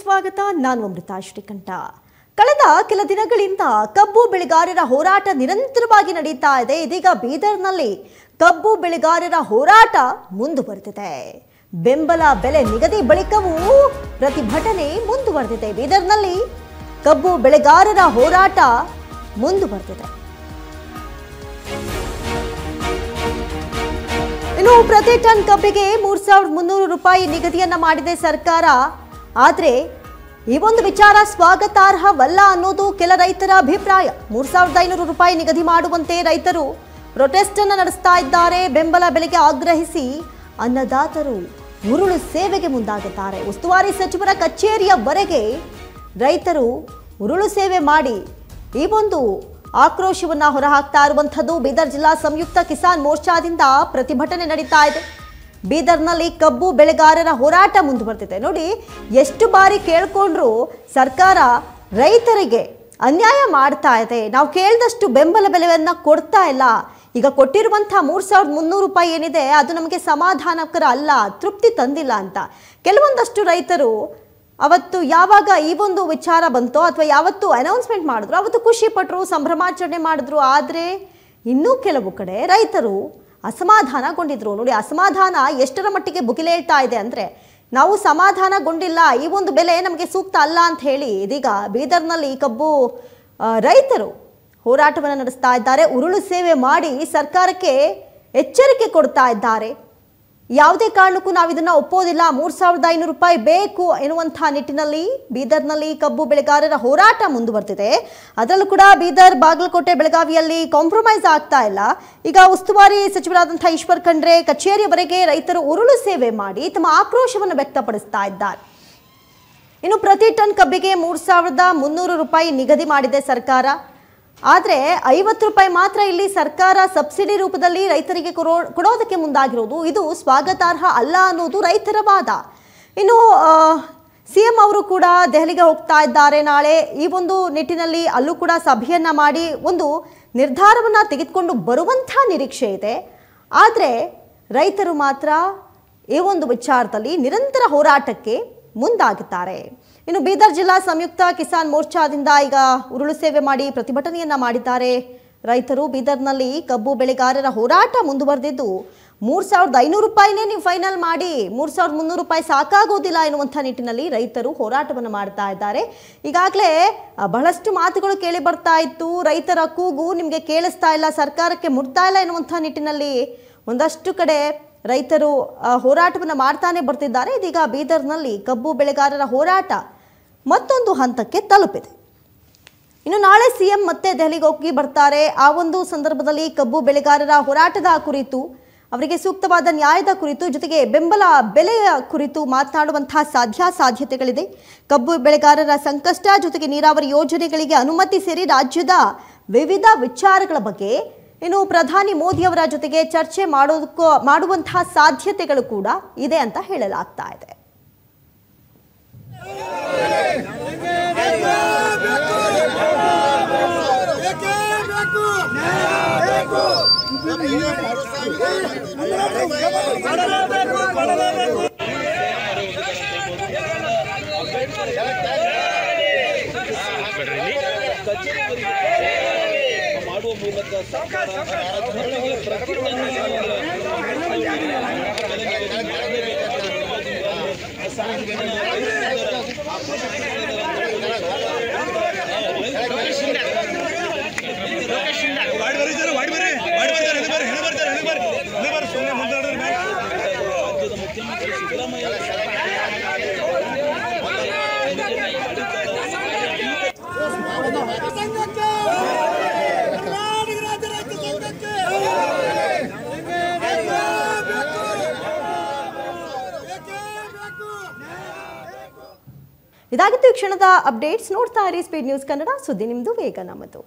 ಸ್ವಾಗತ. ನಾನು ಅಮೃತಾ ಶ್ರೀಕಂಠ. ಕಳೆದ ಕೆಲ ದಿನಗಳಿಂದ ಕಬ್ಬು ಬೆಳೆಗಾರರ ಹೋರಾಟ ನಿರಂತರವಾಗಿ ನಡೀತಾ ಇದೆ. ಇದೀಗ ಬೀದರ್ನಲ್ಲಿ ಕಬ್ಬು ಬೆಳೆಗಾರರ ಹೋರಾಟ ಮುಂದುವರೆದಿದೆ. ಬೆಂಬಲ ಬೆಲೆ ನಿಗದಿ ಬಳಿಕವೂ ಪ್ರತಿಭಟನೆ ಮುಂದುವರೆದಿದೆ. ಬೀದರ್ನಲ್ಲಿ ಕಬ್ಬು ಬೆಳೆಗಾರರ ಹೋರಾಟ ಮುಂದುವರೆದಿದೆ. ಇನ್ನು ಪ್ರತಿ ಟನ್ ಕಬ್ಬಿಗೆ 3,300 ರೂಪಾಯಿ ನಿಗದಿಯನ್ನ ಮಾಡಿದೆ ಸರ್ಕಾರ. ಆದರೆ ಈ ಒಂದು ವಿಚಾರ ಸ್ವಾಗತಾರ್ಹವಲ್ಲ ಅನ್ನೋದು ಕೆಲ ರೈತರ ಅಭಿಪ್ರಾಯ. 3,500 ರೂಪಾಯಿ ನಿಗದಿ ಮಾಡುವಂತೆ ರೈತರು ಪ್ರೊಟೆಸ್ಟ್ ಅನ್ನು ನಡೆಸ್ತಾ ಇದ್ದಾರೆ. ಬೆಂಬಲ ಬೆಲೆಗೆ ಆಗ್ರಹಿಸಿ ಅನ್ನದಾತರು ಉರುಳು ಸೇವೆಗೆ ಮುಂದಾಗಿದ್ದಾರೆ. ಉಸ್ತುವಾರಿ ಸಚಿವರ ಕಚೇರಿಯವರೆಗೆ ರೈತರು ಉರುಳು ಸೇವೆ ಮಾಡಿ ಈ ಒಂದು ಆಕ್ರೋಶವನ್ನ ಹೊರಹಾಕ್ತಾ ಇರುವಂಥದ್ದು. ಬೀದರ್ ಜಿಲ್ಲಾ ಸಂಯುಕ್ತ ಕಿಸಾನ್ ಮೋರ್ಚಾದಿಂದ ಪ್ರತಿಭಟನೆ ನಡೀತಾ ಇದೆ. ಬೀದರ್ನಲ್ಲಿ ಕಬ್ಬು ಬೆಳೆಗಾರರ ಹೋರಾಟ ಮುಂದುವರೆದಿದೆ. ನೋಡಿ, ಎಷ್ಟು ಬಾರಿ ಕೇಳ್ಕೊಂಡ್ರು ಸರ್ಕಾರ ರೈತರಿಗೆ ಅನ್ಯಾಯ ಮಾಡ್ತಾ ಇದೆ. ನಾವು ಕೇಳಿದಷ್ಟು ಬೆಂಬಲ ಬೆಲೆಯನ್ನ ಕೊಡ್ತಾ ಇಲ್ಲ. ಈಗ ಕೊಟ್ಟಿರುವಂತಹ 3,300 ರೂಪಾಯಿ ಏನಿದೆ ಅದು ನಮಗೆ ಸಮಾಧಾನಕರ ಅಲ್ಲ, ತೃಪ್ತಿ ತಂದಿಲ್ಲ ಅಂತ ಕೆಲವೊಂದಷ್ಟು ರೈತರು ಅವತ್ತು ಯಾವಾಗ ಈ ಒಂದು ವಿಚಾರ ಬಂತೋ ಅಥವಾ ಯಾವತ್ತು ಅನೌನ್ಸ್ಮೆಂಟ್ ಮಾಡಿದ್ರು ಅವತ್ತು ಖುಷಿ ಪಟ್ಟರು, ಸಂಭ್ರಮಾಚರಣೆ ಮಾಡಿದ್ರು. ಆದರೆ ಇನ್ನೂ ಕೆಲವು ಕಡೆ ರೈತರು ಅಸಮಾಧಾನಗೊಂಡಿದ್ರು. ನೋಡಿ, ಅಸಮಾಧಾನ ಎಷ್ಟರ ಮಟ್ಟಿಗೆ ಭುಗಿಲೇಳ್ತಾ ಇದೆ ಅಂದರೆ, ನಾವು ಸಮಾಧಾನಗೊಂಡಿಲ್ಲ, ಈ ಒಂದು ಬೆಲೆ ನಮಗೆ ಸೂಕ್ತ ಅಲ್ಲ ಅಂತ ಹೇಳಿ ಇದೀಗ ಬೀದರ್ನಲ್ಲಿ ಕಬ್ಬು ರೈತರು ಹೋರಾಟವನ್ನು ನಡೆಸ್ತಾ ಇದ್ದಾರೆ. ಉರುಳು ಸೇವೆ ಮಾಡಿ ಸರ್ಕಾರಕ್ಕೆ ಎಚ್ಚರಿಕೆ ಕೊಡ್ತಾ ಇದ್ದಾರೆ. ಯಾವುದೇ ಕಾರಣಕ್ಕೂ ನಾವು ಇದನ್ನ ಒಪ್ಪೋದಿಲ್ಲ, 3,500 ರೂಪಾಯಿ ಬೇಕು ಎನ್ನುವಂತಹ ನಿಟ್ಟಿನಲ್ಲಿ ಬೀದರ್ನಲ್ಲಿ ಕಬ್ಬು ಬೆಳೆಗಾರರ ಹೋರಾಟ ಮುಂದುವರೆದಿದೆ. ಅದರಲ್ಲೂ ಕೂಡ ಬೀದರ್, ಬಾಗಲಕೋಟೆ, ಬೆಳಗಾವಿಯಲ್ಲಿ ಕಾಂಪ್ರಮೈಸ್ ಆಗ್ತಾ ಇಲ್ಲ. ಈಗ ಉಸ್ತುವಾರಿ ಸಚಿವರಾದಂತಹ ಈಶ್ವರ್ ಖಂಡ್ರೆ ಕಚೇರಿಯವರೆಗೆ ರೈತರು ಉರುಳು ಸೇವೆ ಮಾಡಿ ತಮ್ಮ ಆಕ್ರೋಶವನ್ನು ವ್ಯಕ್ತಪಡಿಸ್ತಾ ಇದ್ದಾರೆ. ಇನ್ನು ಪ್ರತಿ ಟನ್ ಕಬ್ಬಿಗೆ 3,300 ರೂಪಾಯಿ ನಿಗದಿ ಮಾಡಿದೆ ಸರ್ಕಾರ. ಆದರೆ 50 ರೂಪಾಯಿ ಮಾತ್ರ ಇಲ್ಲಿ ಸರ್ಕಾರ ಸಬ್ಸಿಡಿ ರೂಪದಲ್ಲಿ ರೈತರಿಗೆ ಕೊಡೋದಕ್ಕೆ ಮುಂದಾಗಿರೋದು ಇದು ಸ್ವಾಗತಾರ್ಹ ಅಲ್ಲ ಅನ್ನೋದು ರೈತರ ವಾದ. ಇನ್ನು ಸಿಎಂ ಅವರು ಕೂಡ ದೆಹಲಿಗೆ ಹೋಗ್ತಾ ಇದ್ದಾರೆ ನಾಳೆ. ಈ ಒಂದು ನಿಟ್ಟಿನಲ್ಲಿ ಅಲ್ಲೂ ಕೂಡ ಸಭೆಯನ್ನ ಮಾಡಿ ಒಂದು ನಿರ್ಧಾರವನ್ನ ತೆಗೆದುಕೊಂಡು ಬರುವಂಥ ನಿರೀಕ್ಷೆ ಇದೆ. ಆದರೆ ರೈತರು ಮಾತ್ರ ಈ ಒಂದು ವಿಚಾರದಲ್ಲಿ ನಿರಂತರ ಹೋರಾಟಕ್ಕೆ ಮುಂದಾಗುತ್ತಾರೆ. ಇನ್ನು ಬೀದರ್ ಜಿಲ್ಲಾ ಸಂಯುಕ್ತ ಕಿಸಾನ್ ಮೋರ್ಚಾದಿಂದ ಈಗ ಉರುಳು ಸೇವೆ ಮಾಡಿ ಪ್ರತಿಭಟನೆಯನ್ನ ಮಾಡಿದ್ದಾರೆ ರೈತರು. ಬೀದರ್ನಲ್ಲಿ ಕಬ್ಬು ಬೆಳೆಗಾರರ ಹೋರಾಟ ಮುಂದುವರೆದಿದ್ದು 3,500 ರೂಪಾಯಿನೇ ನೀವು ಫೈನಲ್ ಮಾಡಿ, 3,300 ರೂಪಾಯಿ ಸಾಕಾಗೋದಿಲ್ಲ ಎನ್ನುವಂಥ ನಿಟ್ಟಿನಲ್ಲಿ ರೈತರು ಹೋರಾಟವನ್ನು ಮಾಡ್ತಾ ಇದ್ದಾರೆ. ಈಗಾಗಲೇ ಬಹಳಷ್ಟು ಮಾತುಗಳು ಕೇಳಿ ಬರ್ತಾ ಇತ್ತು. ರೈತರ ಕೂಗು ನಿಮಗೆ ಕೇಳಿಸ್ತಾ ಇಲ್ಲ, ಸರ್ಕಾರಕ್ಕೆ ಮುಟ್ತಾ ಇಲ್ಲ ಎನ್ನುವಂಥ ನಿಟ್ಟಿನಲ್ಲಿ ಒಂದಷ್ಟು ಕಡೆ ರೈತರು ಹೋರಾಟವನ್ನು ಮಾಡ್ತಾನೆ ಬರ್ತಿದ್ದಾರೆ. ಇದೀಗ ಬೀದರ್ನಲ್ಲಿ ಕಬ್ಬು ಬೆಳೆಗಾರರ ಹೋರಾಟ ಮತ್ತೊಂದು ಹಂತಕ್ಕೆ ತಲುಪಿದೆ. ಇನ್ನು ನಾಳೆ ಸಿಎಂ ಮತ್ತೆ ದೆಹಲಿಗೆ ಹೋಗಿ ಬರ್ತಾರೆ. ಆ ಒಂದು ಸಂದರ್ಭದಲ್ಲಿ ಕಬ್ಬು ಬೆಳೆಗಾರರ ಹೋರಾಟದ ಕುರಿತು, ಅವರಿಗೆ ಸೂಕ್ತವಾದ ನ್ಯಾಯದ ಕುರಿತು, ಜೊತೆಗೆ ಬೆಂಬಲ ಬೆಲೆಯ ಕುರಿತು ಮಾತನಾಡುವಂತಹ ಸಾಧ್ಯತೆಗಳಿದೆ. ಕಬ್ಬು ಬೆಳೆಗಾರರ ಸಂಕಷ್ಟ, ಜೊತೆಗೆ ನೀರಾವರಿ ಯೋಜನೆಗಳಿಗೆ ಅನುಮತಿ ಸೇರಿ ರಾಜ್ಯದ ವಿವಿಧ ವಿಚಾರಗಳ ಬಗ್ಗೆ ಇನ್ನು ಪ್ರಧಾನಿ ಮೋದಿಯವರ ಜೊತೆಗೆ ಚರ್ಚೆ ಮಾಡುವಂತಹ ಸಾಧ್ಯತೆಗಳು ಕೂಡ ಇದೆ ಅಂತ ಹೇಳಲಾಗ್ತಾ ಇದೆ. ಮಾಡುವ ಮೂಲಕ ಸರ್ಕಾರ ರಾಜ್ಯದ ಮುಖ್ಯಮಂತ್ರಿ ಸಿದ್ದರಾಮಯ್ಯ ಇದಾಗಿತ್ತು ಈ ಕ್ಷಣದ ಅಪ್ಡೇಟ್ಸ್. ನೋಡ್ತಾ ಇರಿ ಸ್ಪೀಡ್ ನ್ಯೂಸ್ ಕನ್ನಡ, ಸುದ್ದಿ ನಿಮ್ದು, ವೇಗ ನಮ್ಮದು.